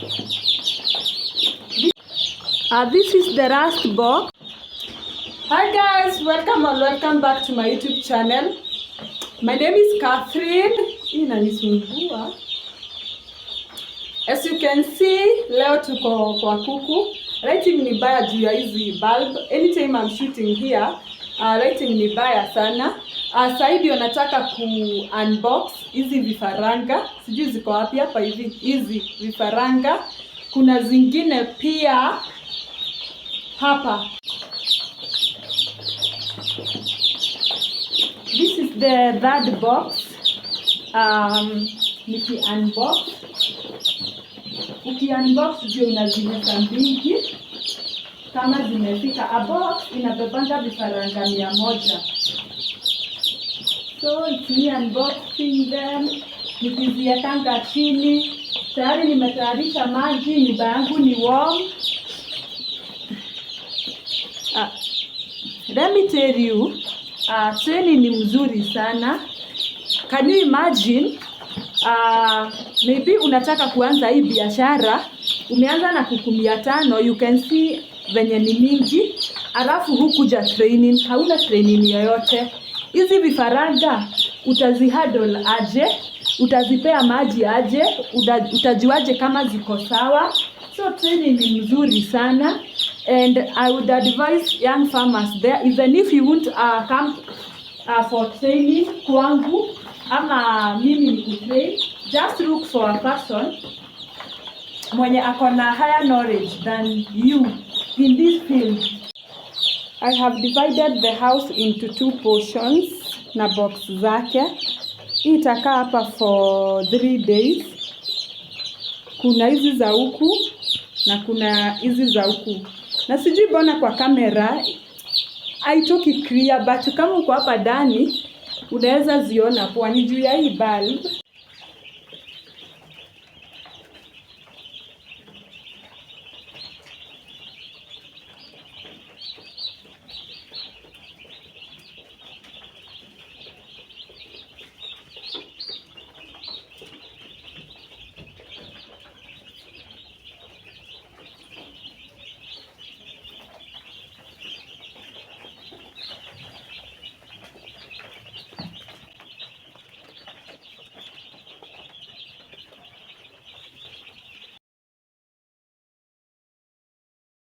This is the last box. Hi guys, welcome back to my YouTube channel. My name is Catherine. Inanisumbua. As you can see, leo tuko kwa kuku. Lighting ni baya juu ya hizi bulb. Anytime I'm shooting here, lighting ni baya sana. Sasa ndio nataka ku-unbox hizi vifaranga. Sijui ziko wapi hapa hizi vifaranga. Kuna zingine pia hapa. This is the third box. Niki-unbox. Uki-unbox ndio unaziweka mbili. Kama zimefika, a box inabebanga vifaranga 100. So it's me unboxing them. Nikiziwekanga chini. Tayari nimetayarisha maji, nyumba yangu ni warm. Let me tell you, training ni mzuri sana. Can you imagine, maybe unataka kuanza hii biashara, umeanza na kuku 500, you can see venye ni mingi, alafu hukuja training, hauna training yoyote. Hizi vifaranga utazihandle aje, utazipea maji aje, utajuaje kama ziko sawa. So training ni mzuri sana, and I would advise young farmers there, even if you won't come for training kwangu ama mimi nikutrain, just look for a person mwenye akona higher knowledge than you in this field. I have divided the house into 2 portions na box zake. Hii itakaa hapa for 3 days. Kuna hizi za huku na kuna hizi za huku. Na sijui mbona kwa kamera haitoki clear, but kama uko hapa ndani unaweza ziona kwa ni juu ya hii bulb.